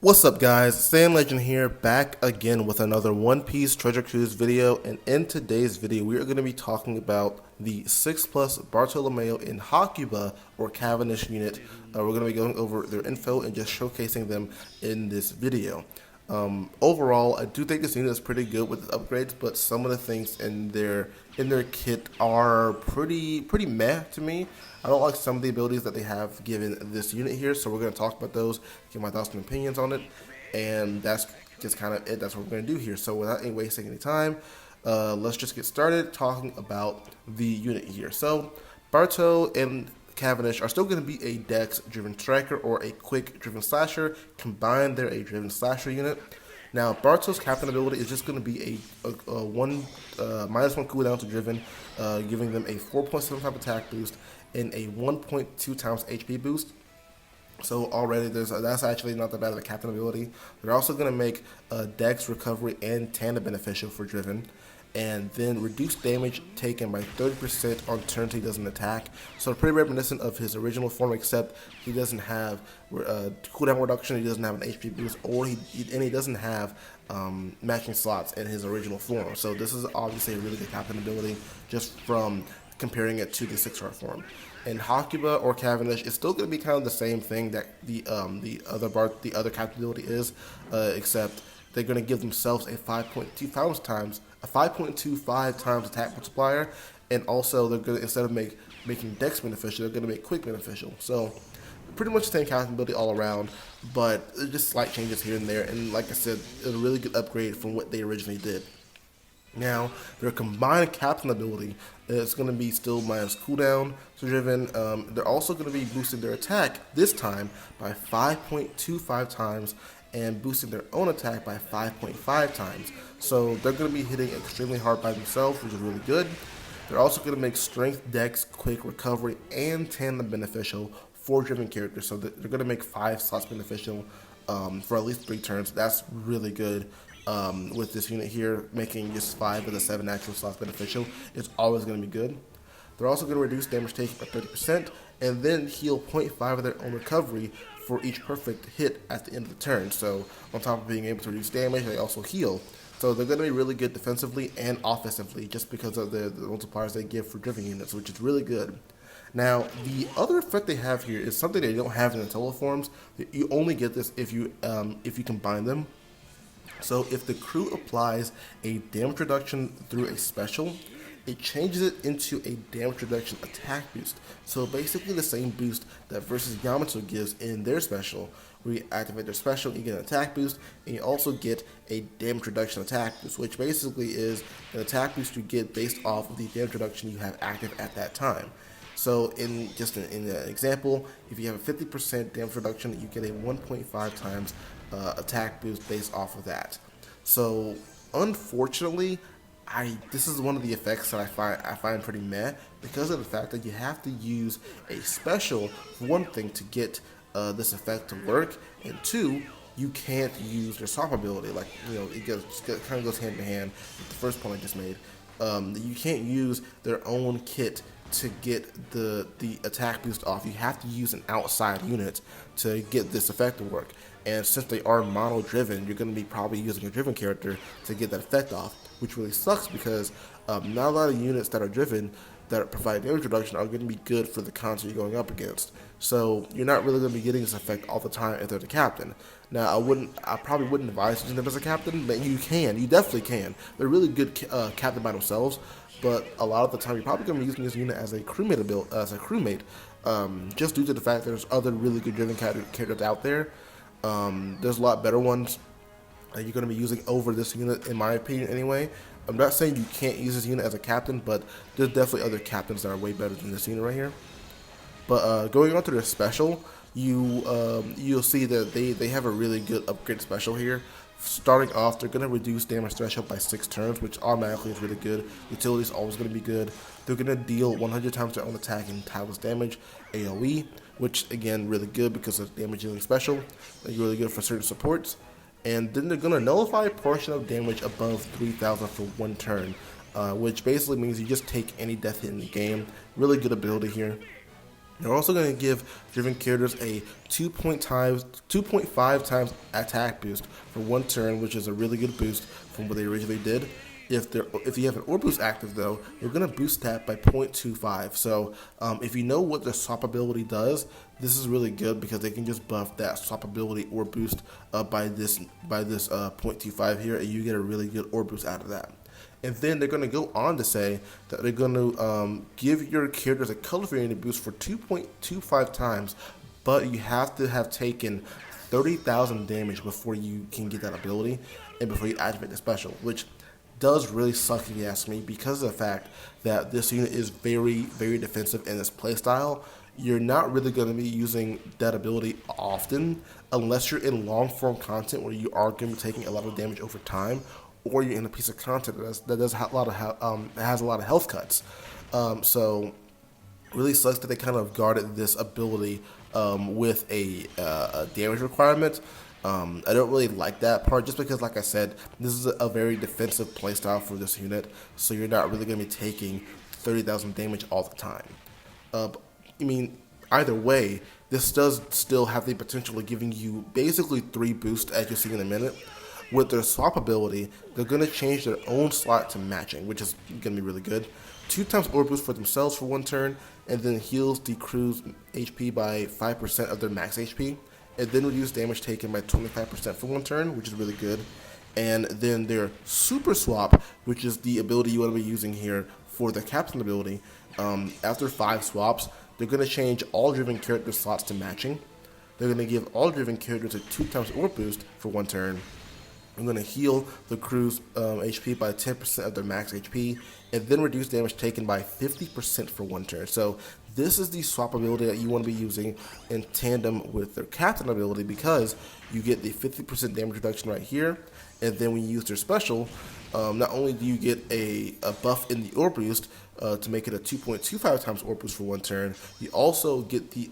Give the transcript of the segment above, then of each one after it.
What's up guys, Sand Legend here, back again with another One Piece Treasure Cruise video, and in today's video we are going to be talking about the 6+ Bartolomeo and Hakuba or Cavendish unit. We're going to be going over their info and just showcasing them in this video. Overall, I do think this unit is pretty good with the upgrades, but some of the things in their kit are pretty meh to me. I don't like some of the abilities that they have given this unit here, so we're going to talk about those, give my thoughts and opinions on it, and that's just kind of it. That's what we're going to do here. So without wasting any time, let's just get started talking about the unit here. So Barto and Cavendish are still going to be a dex-driven striker or a quick-driven slasher. Combined, they're a driven slasher unit. Now, Barto's captain ability is just going to be a -1 cooldown to driven, giving them a 4.75 attack boost and a 1.2 times HP boost. So already that's actually not that bad of a captain ability. They're also going to make dex, recovery, and tandem beneficial for driven, and then reduce damage taken by 30% on turns he doesn't attack. So pretty reminiscent of his original form, except he doesn't have cooldown reduction, he doesn't have an HP boost, or he doesn't have matching slots in his original form. So this is obviously a really good captain ability just from comparing it to the 6-star form. And Hakuba or Cavendish is still going to be kind of the same thing that the other captain ability is, except they're going to give themselves a 5.25 times attack multiplier, and also they're going to, instead of making dex beneficial, they're going to make quick beneficial. So pretty much the same captain ability all around, but just slight changes here and there. And like I said, it's a really good upgrade from what they originally did. Now, their combined captain ability is going to be still minus cooldown to driven. They're also going to be boosting their attack this time by 5.25 times and boosting their own attack by 5.5 times. So they're going to be hitting extremely hard by themselves, which is really good. They're also going to make strength, dex, quick, recovery, and tandem beneficial for driven characters. So they're going to make 5 slots beneficial for at least 3 turns. That's really good. With this unit here, making just 5 of the 7 natural slots beneficial is always going to be good. They're also going to reduce damage taken by 30% and then heal 0.5 of their own recovery for each perfect hit at the end of the turn. So on top of being able to reduce damage, they also heal. So they're going to be really good defensively and offensively just because of the multipliers they give for driven units, which is really good. Now, the other effect they have here is something they don't have in the solo forms. You only get this if you combine them. So if the crew applies a damage reduction through a special, it changes it into a damage reduction attack boost. So basically the same boost that versus Yamato gives in their special. Where you activate their special, you get an attack boost, and you also get a damage reduction attack boost, which basically is an attack boost you get based off of the damage reduction you have active at that time. So in an example, if you have a 50% damage reduction, you get a 1.5 times attack boost based off of that. So unfortunately, this is one of the effects that I find pretty meh, because of the fact that you have to use a special for one thing to get this effect to work, and two, you can't use their swap ability. Like, you know, it kind of goes hand in hand with the first point I just made. You can't use their own kit to get the attack boost off. You have to use an outside unit to get this effect to work. And since they are mono driven, you're going to be probably using a driven character to get that effect off, which really sucks because not a lot of units that are driven that provide damage reduction are going to be good for the cons you're going up against. So you're not really going to be getting this effect all the time if they're the captain. Now, I probably wouldn't advise using them as a captain, but you definitely can. They're really good captain by themselves, but a lot of the time you're probably going to be using this unit as a crewmate, just due to the fact there's other really good driven characters out there. There's a lot better ones that you're going to be using over this unit, in my opinion anyway. I'm not saying you can't use this unit as a captain, but there's definitely other captains that are way better than this unit right here. But going on to their special, you'll see that they have a really good upgrade special here. Starting off, they're going to reduce damage threshold by 6 turns, which automatically is really good. Utility is always going to be good. They're going to deal 100 times their own attack and tireless damage, AoE, which again, really good because of damage dealing special. They're really good for certain supports. And then they're going to nullify a portion of damage above 3,000 for 1 turn, which basically means you just take any death hit in the game. Really good ability here. They're also going to give driven characters a 2.5 times attack boost for 1 turn, which is a really good boost from what they originally did. If you have an orb boost active though, you're going to boost that by 0.25. So if you know what the swap ability does, this is really good because they can just buff that swap ability or boost by this 0.25 here, and you get a really good orb boost out of that. And then they're going to go on to say that they're going to give your characters a color variant boost for 2.25 times, but you have to have taken 30,000 damage before you can get that ability and before you activate the special, which does really suck if you ask me, because of the fact that this unit is very, very defensive in its playstyle. You're not really going to be using that ability often unless you're in long form content where you are going to be taking a lot of damage over time, or you're in a piece of content that has a lot of health cuts. So really sucks that they kind of guarded this ability with a damage requirement. I don't really like that part, just because, like I said, this is a very defensive playstyle for this unit, so you're not really going to be taking 30,000 damage all the time. I mean, either way, this does still have the potential of giving you basically 3 boosts, as you'll see in a minute. With their swap ability, they're going to change their own slot to matching, which is going to be really good. 2 times orb boost for themselves for 1 turn, and then heals decrease HP by 5% of their max HP, and then reduce damage taken by 25% for 1 turn, which is really good. And then their super swap, which is the ability you want to be using here for the captain ability. After 5 swaps, they're going to change all driven character slots to matching. They're going to give all driven characters a 2 times orb boost for 1 turn. I'm going to heal the crew's HP by 10% of their max HP, and then reduce damage taken by 50% for 1 turn. So this is the swap ability that you want to be using in tandem with their captain ability, because you get the 50% damage reduction right here, and then when you use their special, not only do you get a buff in the orb boost to make it a 2.25 times orb boost for 1 turn, you also get the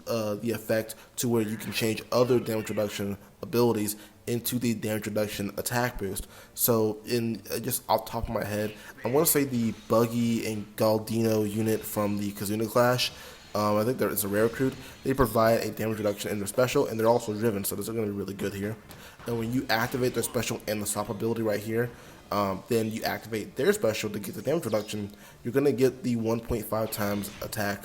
effect to where you can change other damage reduction abilities into the damage reduction attack boost. So in just off the top of my head, I want to say the Buggy and Galdino unit from the Kazuna Clash, I think it's a rare recruit. They provide a damage reduction in their special, and they're also driven, so this is going to be really good here. And when you activate their special and the swap ability right here, then you activate their special to get the damage reduction, you're going to get the 1.5 times attack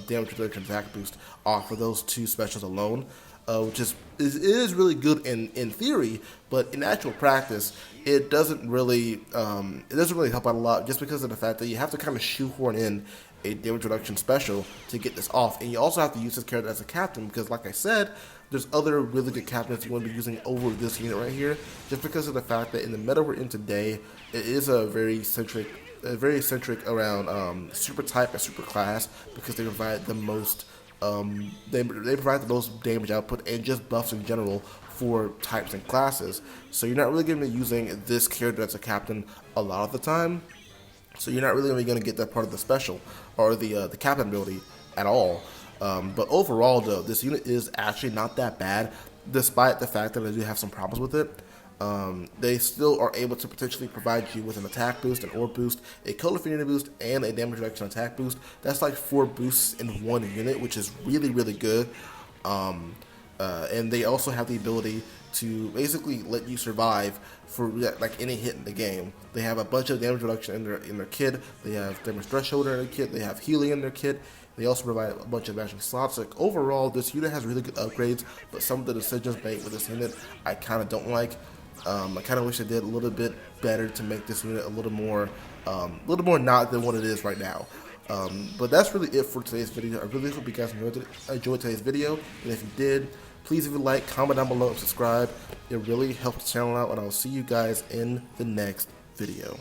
damage reduction attack boost off of those 2 specials alone. Which is really good in theory, but in actual practice, it doesn't really help out a lot, just because of the fact that you have to kind of shoehorn in a damage reduction special to get this off, and you also have to use this character as a captain, because, like I said, there's other really good captains you want to be using over this unit right here, just because of the fact that in the meta we're in today, it is very centric around super type and super class, because they provide the most. They provide the most damage output and just buffs in general for types and classes. So you're not really going to be using this character as a captain a lot of the time. So you're not really going to get that part of the special or the captain ability at all. But overall, though, this unit is actually not that bad, despite the fact that I do have some problems with it. They still are able to potentially provide you with an attack boost, an orb boost, a color affinity boost, and a damage reduction attack boost. That's like 4 boosts in 1 unit, which is really, really good. And they also have the ability to basically let you survive for like any hit in the game. They have a bunch of damage reduction in their kit. They have damage threshold in their kit. They have healing in their kit. They also provide a bunch of matching slots. Like overall, this unit has really good upgrades, but some of the decisions made with this unit I kind of don't like. I kind of wish I did a little bit better to make this unit a little more not than what it is right now. But that's really it for today's video. I really hope you guys enjoyed today's video, and if you did, please leave a like, comment down below, and subscribe. It really helps the channel out, and I'll see you guys in the next video.